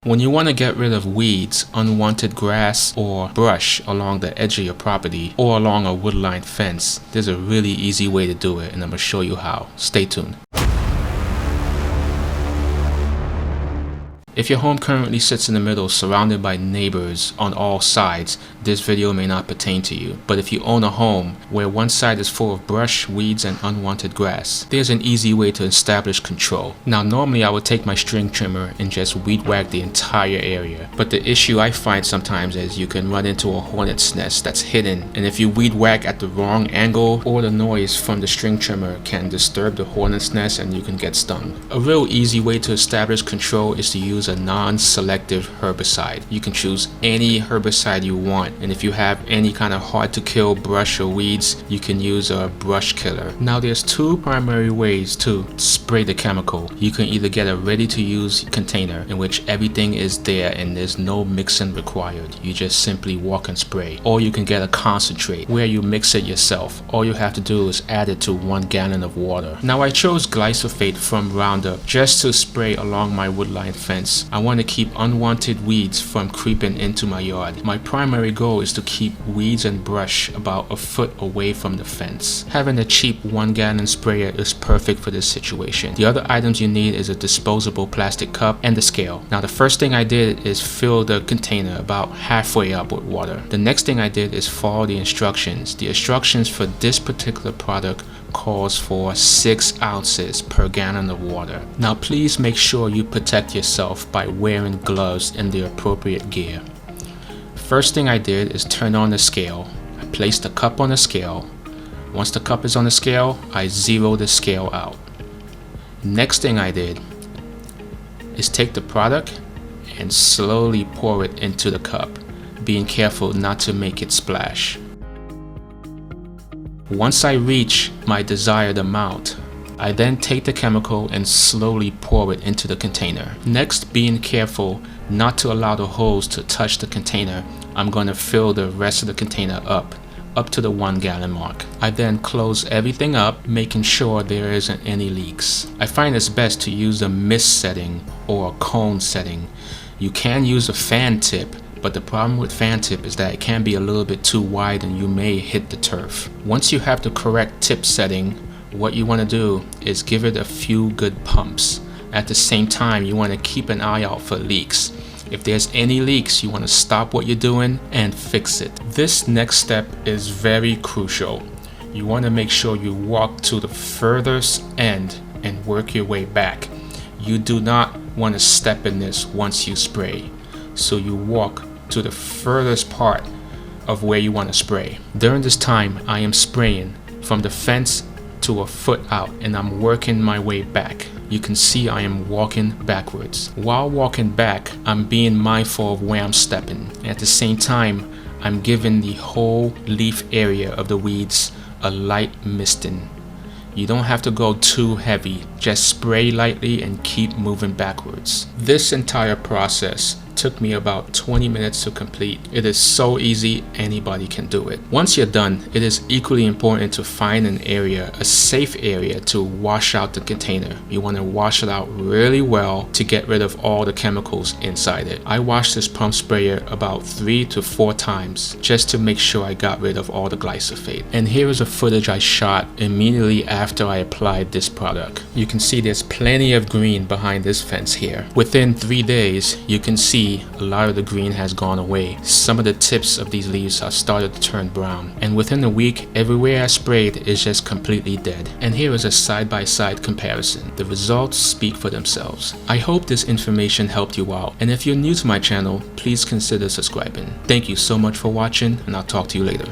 When you want to get rid of weeds, unwanted grass, or brush along the edge of your property or along a woodline fence, there's a really easy way to do it, and I'm going to show you how. Stay tuned. If your home currently sits in the middle surrounded by neighbors on all sides, this video may not pertain to you. But if you own a home where one side is full of brush, weeds, and unwanted grass, there's an easy way to establish control. Now normally I would take my string trimmer and just weed whack the entire area. But the issue I find sometimes is you can run into a hornet's nest that's hidden, and if you weed whack at the wrong angle, or the noise from the string trimmer can disturb the hornet's nest and you can get stung. A real easy way to establish control is to use a non-selective herbicide. You can choose any herbicide you want, and if you have any kind of hard to kill brush or weeds, you can use a brush killer. Now there's two primary ways to spray the chemical. You can either get a ready to use container in which everything is there and there's no mixing required. You just simply walk and spray. Or you can get a concentrate where you mix it yourself. All you have to do is add it to 1 gallon of water. Now I chose glyphosate from Roundup just to spray along my woodline fence. I want to keep unwanted weeds from creeping into my yard. My primary goal is to keep weeds and brush about a foot away from the fence. Having a cheap 1 gallon sprayer is perfect for this situation. The other items you need is a disposable plastic cup and a scale. Now the first thing I did is fill the container about halfway up with water. The next thing I did is follow the instructions. The instructions for this particular product calls for 6 ounces per gallon of water. Now please make sure you protect yourself by wearing gloves and the appropriate gear. First thing I did is turn on the scale. I placed the cup on the scale. Once the cup is on the scale, I zero the scale out. Next thing I did is take the product and slowly pour it into the cup, being careful not to make it splash. Once I reach my desired amount, I then take the chemical and slowly pour it into the container. Next, being careful not to allow the hose to touch the container, I'm going to fill the rest of the container up to the 1 gallon mark. I then close everything up, making sure there isn't any leaks. I find it's best to use a mist setting or a cone setting. You can use a fan tip, but the problem with fan tip is that it can be a little bit too wide and you may hit the turf. Once you have the correct tip setting, what you want to do is give it a few good pumps. At the same time, you want to keep an eye out for leaks. If there's any leaks, you want to stop what you're doing and fix it. This next step is very crucial. You want to make sure you walk to the furthest end and work your way back. You do not want to step in this once you spray. So you walk to the furthest part of where you want to spray. During this time, I am spraying from the fence to a foot out, and I'm working my way back. You can see I am walking backwards. While walking back, I'm being mindful of where I'm stepping. At the same time, I'm giving the whole leaf area of the weeds a light misting. You don't have to go too heavy, just spray lightly and keep moving backwards. This entire process took me about 20 minutes to complete. It is so easy, anybody can do it. Once you're done, it is equally important to find an area, a safe area, to wash out the container. You want to wash it out really well to get rid of all the chemicals inside it. I washed this pump sprayer about 3 to 4 times just to make sure I got rid of all the glyphosate. And here is a footage I shot immediately after I applied this product. You can see there's plenty of green behind this fence here. Within 3 days, you can see a lot of the green has gone away. Some of the tips of these leaves have started to turn brown. And within a week, everywhere I sprayed is just completely dead. And here is a side-by-side comparison. The results speak for themselves. I hope this information helped you out. And if you're new to my channel, please consider subscribing. Thank you so much for watching, and I'll talk to you later.